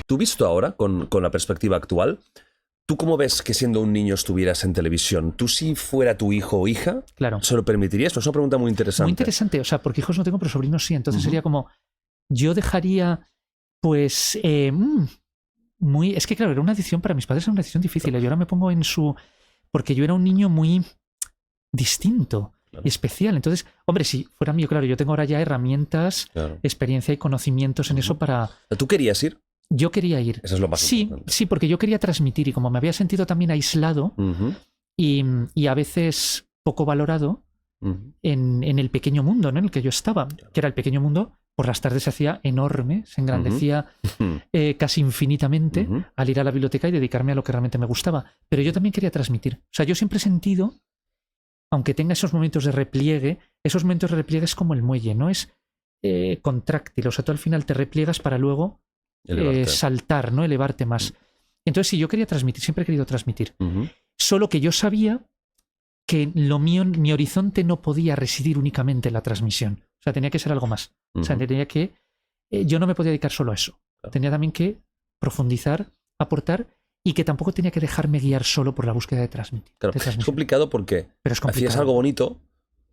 Tú visto ahora, con la perspectiva actual, ¿tú cómo ves que siendo un niño estuvieras en televisión? ¿Tú si fuera tu hijo o hija, claro, se lo permitirías? Pues es una pregunta muy interesante. Muy interesante, o sea, porque hijos no tengo, pero sobrinos sí. Entonces sería como, yo dejaría, pues, es que claro, era una decisión para mis padres, era una decisión difícil. Yo ahora me pongo en su... Porque yo era un niño muy distinto y especial. Entonces, hombre, si fuera mío, claro, yo tengo ahora ya herramientas, experiencia y conocimientos en eso para... ¿Tú querías ir? Yo quería ir. Eso es lo más importante. Sí, porque yo quería transmitir y como me había sentido también aislado y a veces poco valorado en el pequeño mundo, ¿no?, en el que yo estaba, que era el pequeño mundo, por las tardes se hacía enorme, se engrandecía casi infinitamente al ir a la biblioteca y dedicarme a lo que realmente me gustaba. Pero yo también quería transmitir. O sea, yo siempre he sentido, aunque tenga esos momentos de repliegue, esos momentos de repliegue es como el muelle, ¿no? Es contráctil. O sea, tú al final te repliegas para luego saltar, ¿no? Elevarte más. Entonces, sí, yo quería transmitir, siempre he querido transmitir. Solo que yo sabía que lo mío, mi horizonte no podía residir únicamente en la transmisión. O sea, tenía que ser algo más. O sea, tenía que... yo no me podía dedicar solo a eso. Tenía también que profundizar, aportar, y que tampoco tenía que dejarme guiar solo por la búsqueda de transmitir. Claro, es complicado porque hacías algo bonito,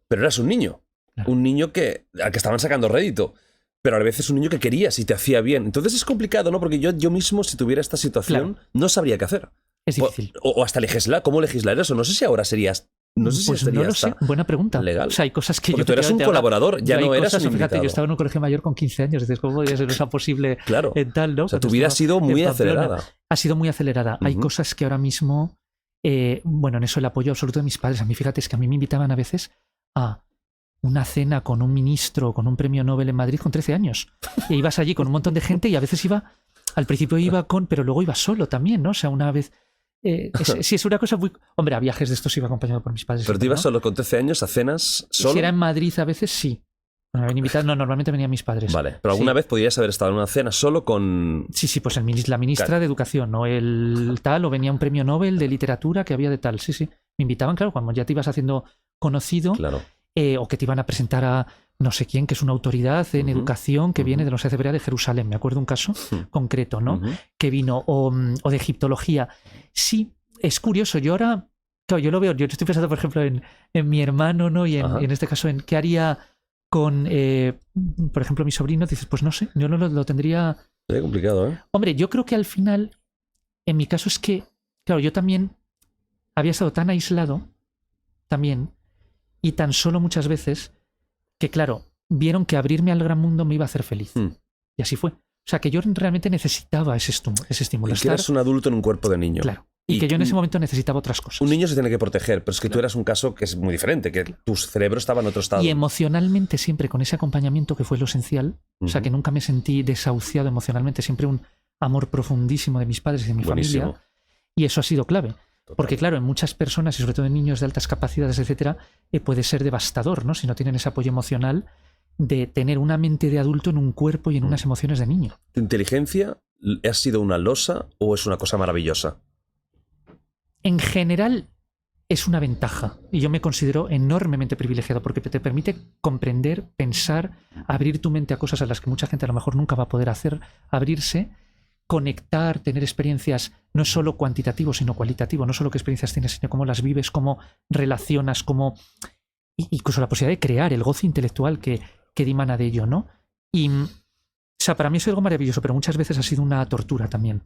pero eras un niño. Claro. Un niño al que estaban sacando rédito. Pero a veces un niño que querías y te hacía bien. Entonces es complicado, ¿no? Porque yo mismo, si tuviera esta situación, no sabría qué hacer. Es difícil. O hasta legislar. ¿Cómo legislar eso? No sé si ahora serías... No sé si pues sería no lo sé. Buena pregunta. Legal. O sea, hay cosas que porque tú eras un colaborador, ya no eras un invitado. Fíjate, yo estaba en un colegio mayor con 15 años. Dices, ¿cómo podría ser eso posible en tal, no? O sea, tu vida ha sido muy acelerada. Ha sido muy acelerada. Hay cosas que ahora mismo... bueno, en eso el apoyo absoluto de mis padres. A mí, fíjate, es que a mí me invitaban a veces a una cena con un ministro, con un premio Nobel en Madrid con 13 años. Y ibas allí con un montón de gente y a veces iba... Al principio iba pero luego iba solo también, ¿no? O sea, una vez... sí, es una cosa muy... Hombre, a viajes de estos iba acompañado por mis padres. ¿Pero te ibas solo con 13 años a cenas solo? Si era en Madrid a veces, sí. Me habían invitado, no, normalmente venían mis padres. Vale, pero alguna vez podías haber estado en una cena solo con... Sí, pues la ministra de Educación, o el tal, o venía un premio Nobel de literatura que había de tal. Sí. Me invitaban, claro, cuando ya te ibas haciendo conocido, o que te iban a presentar a no sé quién, que es una autoridad en educación que viene de la Universidad Hebrea de Jerusalén. Me acuerdo un caso concreto, ¿no? Que vino, o de egiptología. Sí, es curioso. Yo ahora, claro, yo lo veo, yo estoy pensando, por ejemplo, en mi hermano, ¿no? Y en este caso, en qué haría con, por ejemplo, mi sobrino. Dices, pues no sé, yo no lo tendría... Sería complicado, ¿eh? Hombre, yo creo que al final, en mi caso es que, claro, yo también había estado tan aislado, también, y tan solo muchas veces, que claro, vieron que abrirme al gran mundo me iba a hacer feliz. Y así fue. O sea, que yo realmente necesitaba ese estímulo. Y que eras un adulto en un cuerpo de niño. Claro. Y que yo en ese momento necesitaba otras cosas. Un niño se tiene que proteger, pero es que tú eras un caso que es muy diferente, que tu cerebro estaba en otro estado. Y emocionalmente siempre con ese acompañamiento que fue lo esencial, o sea, que nunca me sentí desahuciado emocionalmente, siempre un amor profundísimo de mis padres y de mi familia. Y eso ha sido clave. Porque claro, en muchas personas, y sobre todo en niños de altas capacidades, etcétera, puede ser devastador, ¿no? Si no tienen ese apoyo emocional de tener una mente de adulto en un cuerpo y en unas emociones de niño. ¿Tu inteligencia ha sido una losa o es una cosa maravillosa? En general es una ventaja y yo me considero enormemente privilegiado porque te permite comprender, pensar, abrir tu mente a cosas a las que mucha gente a lo mejor nunca va a poder abrirse, conectar, tener experiencias no solo cuantitativo sino cualitativo, no solo qué experiencias tienes sino cómo las vives, cómo relacionas, cómo incluso la posibilidad de crear, el goce intelectual que dimana de ello, ¿no? Y o sea, para mí es algo maravilloso, pero muchas veces ha sido una tortura también.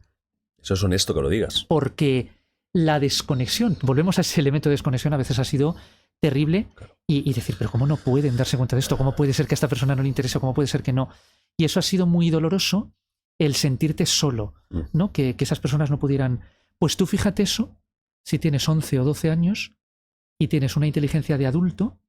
Eso es honesto que lo digas. Porque la desconexión, volvemos a ese elemento de desconexión, a veces ha sido terrible y decir, pero ¿cómo no pueden darse cuenta de esto? ¿Cómo puede ser que a esta persona no le interese? ¿Cómo puede ser que no? Y eso ha sido muy doloroso, el sentirte solo, ¿no? Que esas personas no pudieran... Pues tú fíjate eso, si tienes 11 o 12 años y tienes una inteligencia de adulto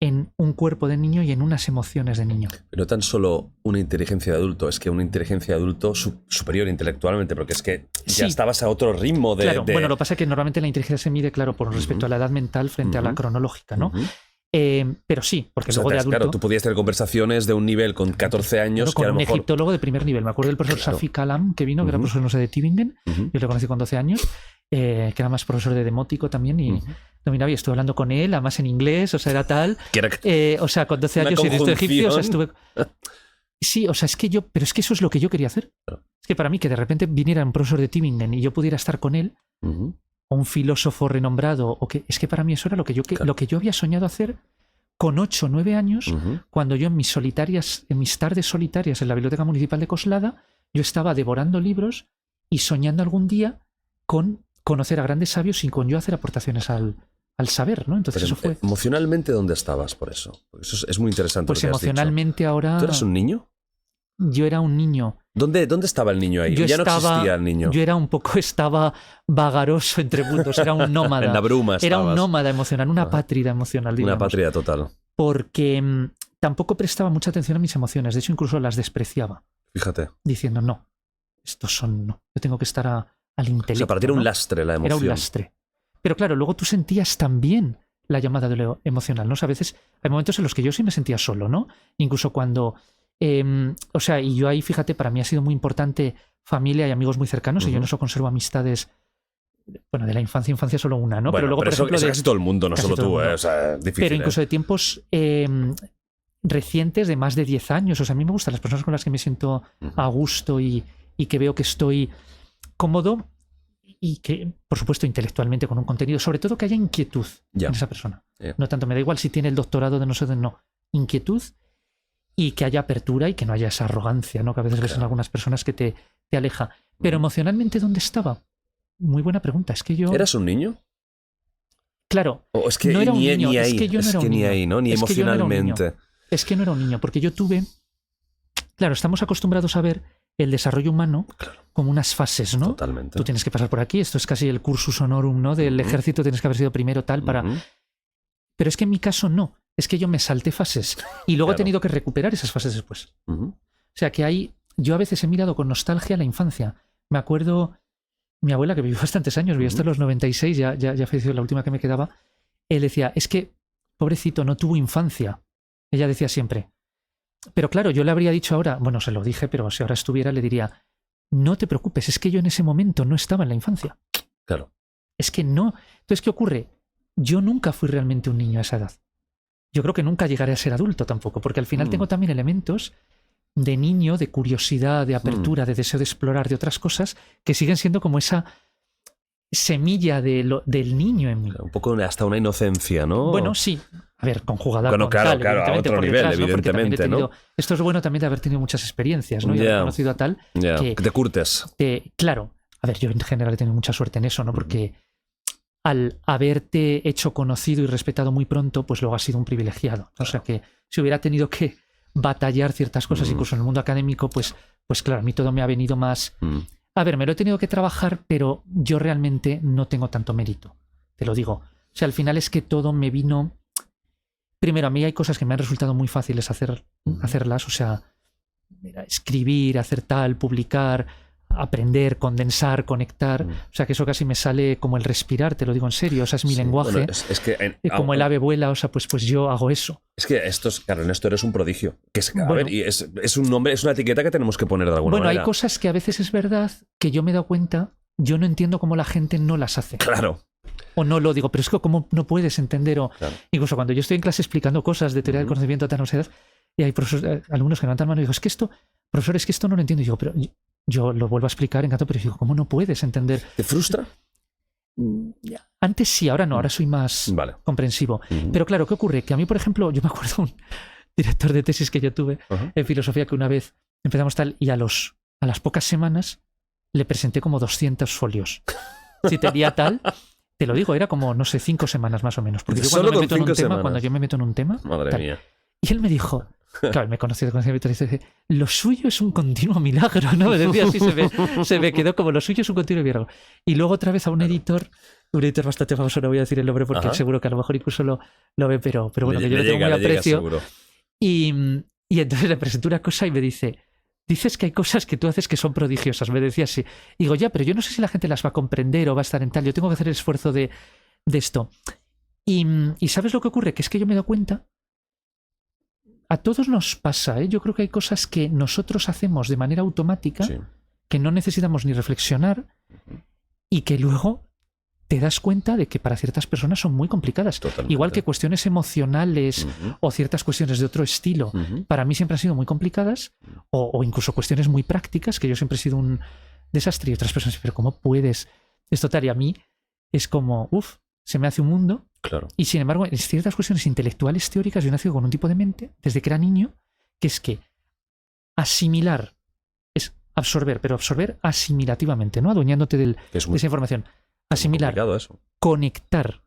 en un cuerpo de niño y en unas emociones de niño. Pero no tan solo una inteligencia de adulto, es que una inteligencia de adulto superior intelectualmente, porque es que ya estabas a otro ritmo de... Claro, bueno, lo que pasa es que normalmente la inteligencia se mide, claro, por respecto a la edad mental frente a la cronológica, ¿no? Pero sí, porque luego de adulto... Claro, tú podías tener conversaciones de un nivel con 14 años... Con que a lo un mejor... egiptólogo de primer nivel. Me acuerdo del profesor Safi Kalam, que vino, que era profesor, no sé, de Tübingen. Yo lo conocí con 12 años. Que era más profesor de demótico también y dominaba y estuve hablando con él, además en inglés, o sea, era tal. O sea, con 12 años y de esto egipcio, o sea, estuve... Sí, o sea, pero es que eso es lo que yo quería hacer. Claro. Es que para mí que de repente viniera un profesor de Tübingen y yo pudiera estar con él, o un filósofo renombrado, es que para mí eso era lo que yo había soñado hacer con 8 o 9 años, cuando yo en mis tardes solitarias en la Biblioteca Municipal de Coslada, yo estaba devorando libros y soñando algún día con conocer a grandes sabios y con yo hacer aportaciones al saber, ¿no? Entonces pero eso fue... ¿Emocionalmente dónde estabas por eso? Porque eso es muy interesante. Pues emocionalmente ahora... ¿Tú eras un niño? Yo era un niño. ¿Dónde estaba el niño ahí? Ya no existía el niño. Yo era estaba vagaroso entre mundos, era un nómada. En la bruma estabas. Era un nómada emocional, una pátrida emocional, digamos. Una pátrida total. Porque tampoco prestaba mucha atención a mis emociones, de hecho incluso las despreciaba. Fíjate. Diciendo, no, no, yo tengo que estar al intelecto. O sea, para ti era un lastre la emoción. Era un lastre. Pero claro, luego tú sentías también la llamada de lo emocional, ¿no? O sea, a veces hay momentos en los que yo sí me sentía solo, ¿no? Incluso cuando... o sea, y yo ahí, fíjate, para mí ha sido muy importante familia y amigos muy cercanos, y yo en eso conservo amistades, bueno, de la infancia solo una, ¿no? Bueno, pero luego, pero por ejemplo, eso casi todo el mundo, no solo tú, o sea, difícil. Pero incluso de tiempos recientes de más de 10 años, o sea, a mí me gustan las personas con las que me siento a gusto y que veo que estoy cómodo y que, por supuesto, intelectualmente con un contenido, sobre todo que haya inquietud en esa persona. No tanto, me da igual si tiene el doctorado de no sé de no, inquietud. Y que haya apertura y que no haya esa arrogancia, ¿no? Que a veces ves en algunas personas que te aleja. Pero emocionalmente, ¿dónde estaba? Muy buena pregunta. Es que yo... ¿Eras un niño? Claro. O es que no era un niño. Ni ahí. Es que yo no era un niño. Ni ahí, ¿no? Ni emocionalmente. Es que no era un niño, porque yo tuve... Claro, estamos acostumbrados a ver el desarrollo humano como unas fases, ¿no? Totalmente. Tú tienes que pasar por aquí, esto es casi el cursus honorum, ¿no? Del ejército tienes que haber sido primero tal para... Pero es que en mi caso no. Es que yo me salté fases y luego he tenido que recuperar esas fases después. O sea que yo a veces he mirado con nostalgia la infancia. Me acuerdo, mi abuela, que vivió bastantes años, vivió hasta los 96, ya falleció, la última que me quedaba. Él decía, es que, pobrecito, no tuvo infancia. Ella decía siempre. Pero claro, yo le habría dicho ahora, bueno, se lo dije, pero si ahora estuviera, le diría, no te preocupes, es que yo en ese momento no estaba en la infancia. Claro. Es que no. Entonces, ¿qué ocurre? Yo nunca fui realmente un niño a esa edad. Yo creo que nunca llegaré a ser adulto tampoco, porque al final tengo también elementos de niño, de curiosidad, de apertura, de deseo de explorar, de otras cosas, que siguen siendo como esa semilla del niño en mí. Un poco hasta una inocencia, ¿no? Bueno, sí. A ver, conjugada con tal, claro, a otro nivel, detrás, evidentemente, ¿no? Esto es bueno también de haber tenido muchas experiencias, ¿no? Y haber conocido a tal que te curtes. Claro. A ver, yo en general he tenido mucha suerte en eso, ¿no? Porque... al haberte hecho conocido y respetado muy pronto, pues luego has sido un privilegiado. O sea que si hubiera tenido que batallar ciertas cosas, incluso en el mundo académico, pues claro, a mí todo me ha venido más... A ver, me lo he tenido que trabajar, pero yo realmente no tengo tanto mérito. Te lo digo. O sea, al final es que todo me vino... Primero, a mí hay cosas que me han resultado muy fáciles hacerlas. O sea, escribir, hacer tal, publicar... aprender, condensar, conectar, o sea que eso casi me sale como el respirar, te lo digo en serio, o sea, es mi lenguaje, bueno, es que, como el ave vuela, o sea, pues yo hago eso. Es que claro, en esto eres un prodigio, que es, a ver, y es un nombre, es una etiqueta que tenemos que poner de alguna manera. Bueno, hay cosas que a veces es verdad que yo me he dado cuenta, yo no entiendo cómo la gente no las hace. Claro. O no lo digo, pero es que como no puedes entender, incluso cuando yo estoy en clase explicando cosas de teoría del conocimiento de tal edad, y hay alumnos que levantan mano y digo, es que esto, profesor, es que esto no lo entiendo, y digo, pero yo lo vuelvo a explicar, encantado, pero digo, ¿cómo no puedes entender? ¿Te frustra? Antes sí, ahora no, ahora soy más comprensivo. Pero claro, ¿qué ocurre? Que a mí, por ejemplo, yo me acuerdo un director de tesis que yo tuve en filosofía que una vez empezamos tal y a las pocas semanas le presenté como 200 folios. Si tenía tal, te lo digo, era como, no sé, 5 semanas más o menos. Porque yo cuando yo me meto en un tema, madre mía. Y él me dijo, claro, me conocí de conocimiento y dice, lo suyo es un continuo milagro, ¿no? Me decía así, se me quedó como lo suyo es un continuo milagro. Y luego otra vez a un editor bastante famoso, no voy a decir el nombre porque seguro que a lo mejor incluso lo ve, pero bueno, que yo le tengo muy aprecio. Y entonces le presenté una cosa y me dice, dices que hay cosas que tú haces que son prodigiosas. Me decía así. Y digo, ya, pero yo no sé si la gente las va a comprender o va a estar en tal. Yo tengo que hacer el esfuerzo de esto. Y ¿sabes lo que ocurre? Que es que yo me doy cuenta. A todos nos pasa, ¿eh? Yo creo que hay cosas que nosotros hacemos de manera automática, que no necesitamos ni reflexionar y que luego te das cuenta de que para ciertas personas son muy complicadas. Totalmente. Igual que cuestiones emocionales o ciertas cuestiones de otro estilo, para mí siempre han sido muy complicadas, o incluso cuestiones muy prácticas, que yo siempre he sido un desastre, y otras personas, pero ¿cómo puedes? Esto tal, y a mí es como, se me hace un mundo. Claro. Y sin embargo, en ciertas cuestiones intelectuales teóricas, yo he nacido con un tipo de mente, desde que era niño, que es que asimilar es absorber, pero absorber asimilativamente, ¿no? Adueñándote de esa información. Asimilar, eso. Conectar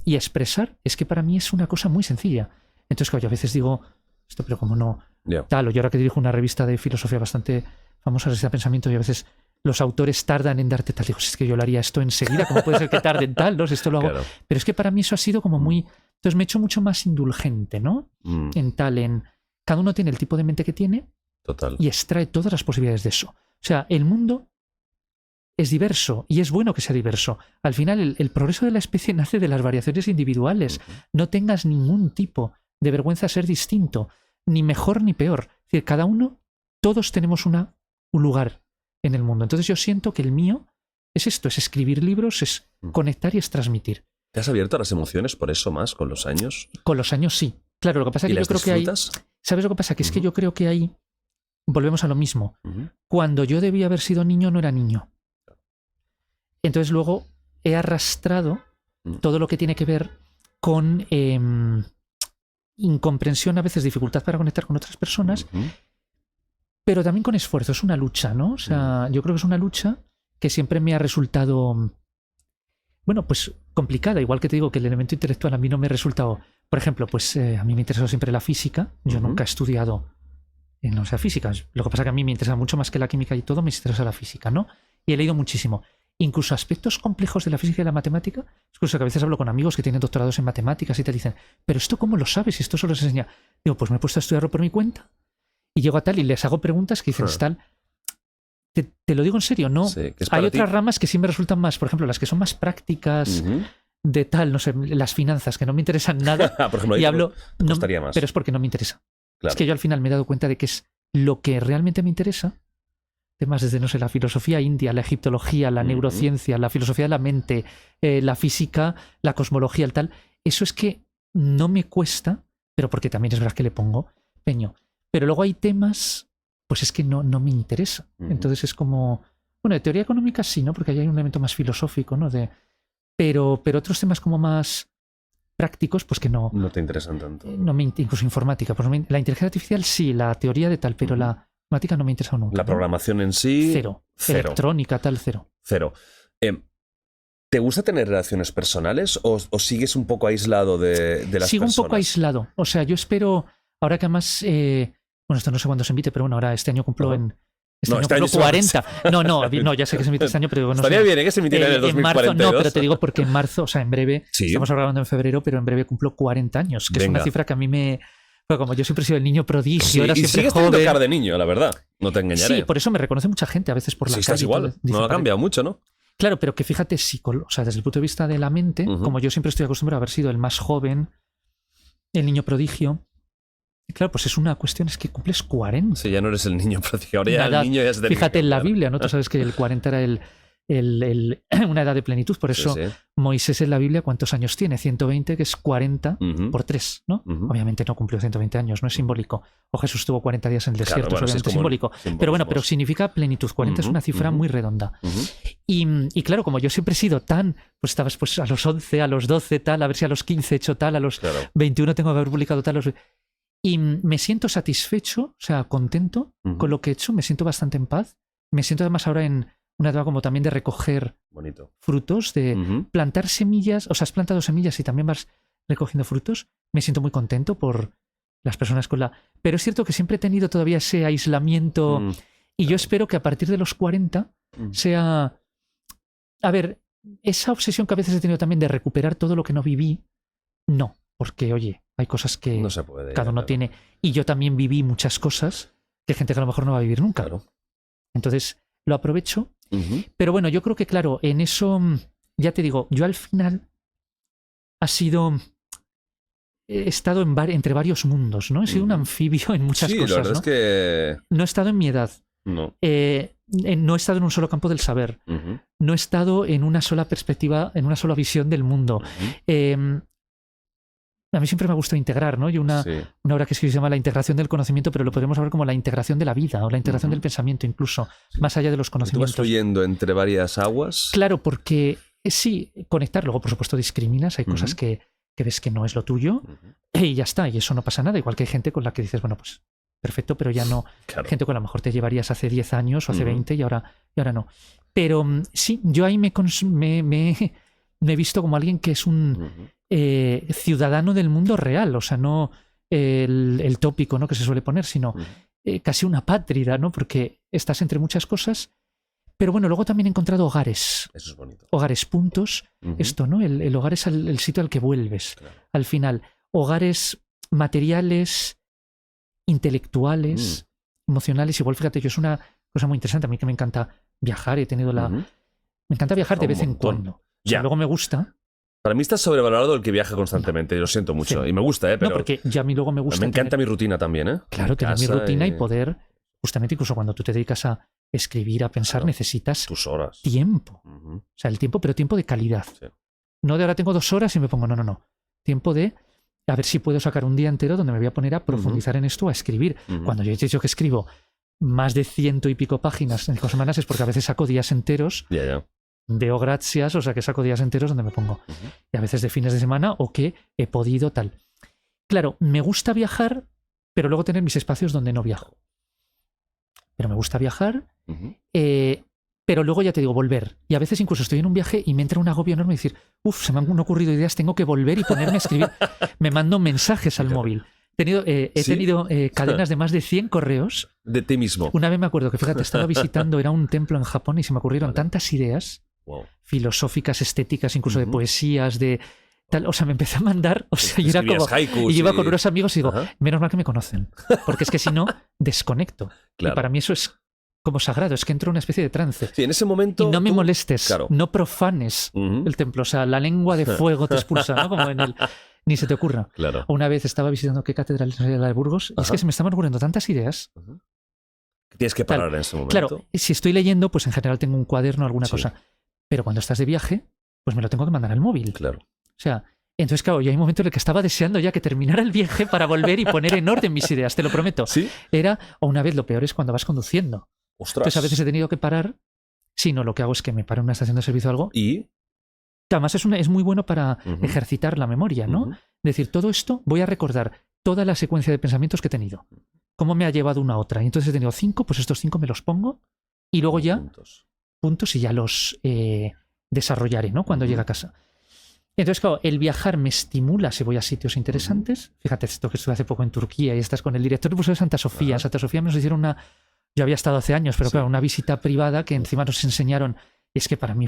y expresar, es que para mí es una cosa muy sencilla. Entonces, claro, yo a veces digo, esto, pero como no, tal, o yo ahora que dirijo una revista de filosofía bastante famosa, Revista de Pensamiento, y a veces los autores tardan en darte tal. Digo, es que yo lo haría esto enseguida, ¿cómo puede ser que tarden tal? ¿No? Si esto lo hago. Claro. Pero es que para mí eso ha sido como muy... Entonces me he hecho mucho más indulgente, ¿no? En cada uno tiene el tipo de mente que tiene. Total. Y extrae todas las posibilidades de eso. O sea, el mundo es diverso y es bueno que sea diverso. Al final, el progreso de la especie nace de las variaciones individuales. No tengas ningún tipo de vergüenza a ser distinto, ni mejor ni peor. Es decir, cada uno, todos tenemos un lugar en el mundo. Entonces yo siento que el mío es esto, es escribir libros, es conectar y es transmitir. ¿Te has abierto a las emociones por eso más con los años? Con los años sí. Claro, lo que pasa es que yo creo que hay... ¿Sabes lo que pasa? Que es que yo creo que hay... Volvemos a lo mismo. Cuando yo debía haber sido niño, no era niño. Entonces luego he arrastrado todo lo que tiene que ver con incomprensión, a veces dificultad para conectar con otras personas, pero también con esfuerzo. Es una lucha, ¿no? O sea, yo creo que es una lucha que siempre me ha resultado, bueno, pues complicada. Igual que te digo que el elemento intelectual a mí no me ha resultado... Por ejemplo, pues a mí me ha interesado siempre la física. Yo nunca he estudiado física. Lo que pasa es que a mí me interesa mucho más que la química y todo, me interesa la física, ¿no? Y he leído muchísimo. Incluso aspectos complejos de la física y la matemática. Incluso que a veces hablo con amigos que tienen doctorados en matemáticas y te dicen, ¿pero esto cómo lo sabes? Y esto solo se enseña. Digo, pues me he puesto a estudiarlo por mi cuenta y llego a tal y les hago preguntas que dicen, tal... Te lo digo en serio, ¿no? Sí, hay otras ramas que sí me resultan más, por ejemplo, las que son más prácticas de tal, no sé, las finanzas, que no me interesan nada. Por ejemplo, y hablo, más. Pero es porque no me interesa. Claro. Es que yo al final me he dado cuenta de que es lo que realmente me interesa. Temas desde, no sé, la filosofía india, la egiptología, la neurociencia, la filosofía de la mente, la física, la cosmología, el tal. Eso es que no me cuesta, pero porque también es verdad que le pongo peño. Pero luego hay temas, pues es que no me interesa. Entonces es como... Bueno, de teoría económica sí, ¿no? Porque ahí hay un elemento más filosófico, ¿no? Pero otros temas como más prácticos, pues que no... No te interesan tanto. Incluso informática. Pues la inteligencia artificial sí, la teoría de tal, pero la informática no me ha interesado nunca. La programación en sí... Cero. Electrónica, tal, cero. ¿Te gusta tener relaciones personales o sigues un poco aislado de las personas? Sigo un poco aislado. O sea, yo espero... Ahora que además... bueno, esto no sé cuándo se emite, pero bueno, ahora este año cumplo en... Este año cumplo 40. No, ya sé que se emite este año, pero no Estaría bien, que se emitiera en el 2042. En marzo, no, pero te digo porque en marzo, o sea, en breve, estamos grabando en febrero, pero en breve cumplo 40 años, que es una cifra que a mí me... Pues como yo siempre he sido el niño prodigio, era y siempre sigues joven. teniendo cara de niño, la verdad, no te engañaré. Sí, por eso me reconoce mucha gente a veces por la calle. Estás igual, no ha cambiado mucho, ¿no? Claro, pero que fíjate, o sea, desde el punto de vista de la mente, como yo siempre estoy acostumbrado a haber sido el más joven, el niño prodigio, claro, pues es una cuestión, es que cumples 40. Sí, ya no eres el niño prodigio, ahora ya el niño ya es de... Fíjate en la Biblia, ¿no? Tú sabes que el 40 era una edad de plenitud, por eso Moisés en la Biblia, ¿cuántos años tiene? 120, que es 40 por 3, ¿no? Obviamente no cumplió 120 años, no es simbólico. O Jesús tuvo 40 días en el desierto, bueno, es obviamente simbólico. Pero bueno, pero significa plenitud. 40 es una cifra muy redonda. Y claro, como yo siempre he sido tan, pues estabas pues a los 11, a los 12, tal, a ver si a los 15 he hecho tal, a los 21 tengo que haber publicado tal, y me siento satisfecho, o sea, contento con lo que he hecho, me siento bastante en paz. Me siento además ahora en una etapa como también de recoger frutos, de plantar semillas, o sea, has plantado semillas y también vas recogiendo frutos. Me siento muy contento por las personas con la... Pero es cierto que siempre he tenido todavía ese aislamiento y yo espero que a partir de los 40 sea... A ver, esa obsesión que a veces he tenido también de recuperar todo lo que no viví, no. Porque, oye, hay cosas que no se puede, cada uno tiene. Y yo también viví muchas cosas que hay gente que a lo mejor no va a vivir nunca. Claro. Entonces, lo aprovecho. Pero bueno, yo creo que, claro, en eso, ya te digo, yo al final he estado entre varios mundos, ¿no? He sido un anfibio en muchas cosas, la verdad ¿no? es que... No he estado en mi edad. No. no he estado en un solo campo del saber. No he estado en una sola perspectiva, en una sola visión del mundo. A mí siempre me ha gustado integrar, ¿no? Y una obra que se llama La integración del conocimiento, pero lo podemos ver como la integración de la vida o la integración del pensamiento, incluso, más allá de los conocimientos. ¿Tú vas fluyendo entre varias aguas? Claro, porque sí, conectar. Luego, por supuesto, discriminas. Hay cosas que ves que no es lo tuyo y ya está. Y eso no pasa nada. Igual que hay gente con la que dices, bueno, pues perfecto, pero ya no. Claro. Gente con la que a lo mejor te llevarías hace 10 años o hace 20 y ahora no. Pero sí, yo ahí me he visto como alguien que es un ciudadano del mundo real. O sea, no el tópico, ¿no?, que se suele poner, sino casi una apátrida, ¿no? Porque estás entre muchas cosas. Pero bueno, luego también he encontrado hogares. Eso es bonito. Hogares, puntos. Esto, ¿no? El hogar es el sitio al que vuelves. Claro. Al final, hogares materiales, intelectuales, emocionales. Igual, fíjate, yo es una cosa muy interesante. A mí que me encanta viajar. He tenido la... Me encanta viajar de vez en cuando. O sea, luego me gusta. Para mí está sobrevalorado el que viaja constantemente. Lo siento mucho. Sí. Y me gusta, pero... No, porque ya a mí luego me gusta... Me encanta mi rutina también, ¿eh? Claro, tener mi rutina y poder... Justamente incluso cuando tú te dedicas a escribir, a pensar, necesitas tus horas. Tiempo. O sea, el tiempo, pero tiempo de calidad. Sí. No de ahora tengo 2 horas y me pongo, no. Tiempo de a ver si puedo sacar un día entero donde me voy a poner a profundizar en esto, a escribir. Cuando yo he dicho que escribo más de 100 y pico páginas en 5 semanas es porque a veces saco días enteros de o gracias, o sea que saco días enteros donde me pongo. Y a veces de fines de semana o que he podido tal. Claro, me gusta viajar, pero luego tener mis espacios donde no viajo. Pero me gusta viajar, pero luego ya te digo, volver. Y a veces incluso estoy en un viaje y me entra un agobio enorme y decir, se me han ocurrido ideas, tengo que volver y ponerme a escribir. Me mando mensajes al móvil. He tenido cadenas de más de 100 correos. De ti mismo. Una vez me acuerdo que, fíjate, estaba visitando, era un templo en Japón y se me ocurrieron tantas ideas filosóficas, estéticas, incluso de poesías, de... Tal, o sea, me empecé a mandar, o sea, y era como, y iba con unos amigos y digo, menos mal que me conocen, porque es que si no, desconecto. Claro. Y para mí eso es como sagrado, es que entro en una especie de trance. Sí, en ese momento... Y no me molestes, no profanes el templo, o sea, la lengua de fuego te expulsa, ¿no? Como en el... Ni se te ocurra. Claro. Una vez estaba visitando qué catedral era la de Burgos, y es que se me estaban ocurriendo tantas ideas. Tienes que parar en ese momento. Claro, si estoy leyendo, pues en general tengo un cuaderno o alguna cosa, pero cuando estás de viaje, pues me lo tengo que mandar al móvil. Claro. O sea, entonces, claro, ya hay un momento en el que estaba deseando ya que terminara el viaje para volver y poner en orden mis ideas, te lo prometo. ¿Sí? O una vez, lo peor es cuando vas conduciendo. ¡Ostras! Entonces, a veces he tenido que parar. Si no, lo que hago es que me paro en una estación de servicio o algo. ¿Y? Que además es muy bueno para ejercitar la memoria, ¿no? Es decir, todo esto voy a recordar toda la secuencia de pensamientos que he tenido. Cómo me ha llevado una a otra. Y entonces he tenido 5, pues estos 5 me los pongo y luego ya puntos y ya los desarrollaré, ¿no? Cuando llegue a casa. Entonces, claro, el viajar me estimula si voy a sitios interesantes. Fíjate, esto que estuve hace poco en Turquía y estás con el director del Museo de Santa Sofía. En Santa Sofía nos hicieron una... Yo había estado hace años, pero claro, una visita privada que encima nos enseñaron. Y es que para mí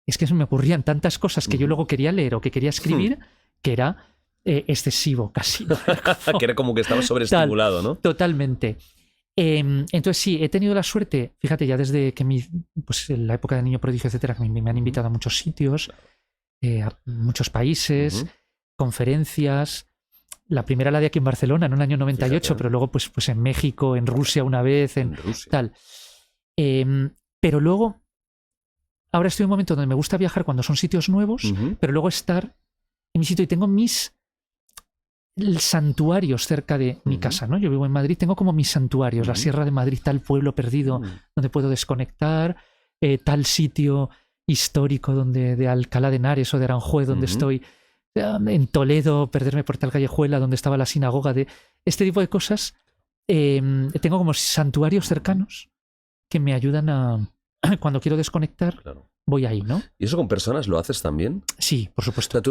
es que se me ocurrían tantas cosas que yo luego quería leer o que quería escribir que era excesivo casi, ¿no? Que era como que estaba sobreestimulado, ¿no? Totalmente. Entonces sí, he tenido la suerte, fíjate, ya desde que pues en la época de niño prodigio, etcétera, que me han invitado a muchos sitios, a muchos países, conferencias. La primera la de aquí en Barcelona, en el año 98, fíjate. Pero luego pues en México, en Rusia una vez, en Rusia. Tal. Pero luego, ahora estoy en un momento donde me gusta viajar cuando son sitios nuevos, pero luego estar en mi sitio y tengo mis santuarios cerca de mi casa, ¿no? Yo vivo en Madrid, tengo como mis santuarios, la Sierra de Madrid, tal pueblo perdido donde puedo desconectar, tal sitio histórico de Alcalá de Henares o de Aranjuez donde estoy, en Toledo, perderme por tal callejuela donde estaba la sinagoga, de este tipo de cosas. Tengo como santuarios cercanos que me ayudan a... Cuando quiero desconectar, voy ahí, ¿no? ¿Y eso con personas lo haces también? Sí, por supuesto. O sea,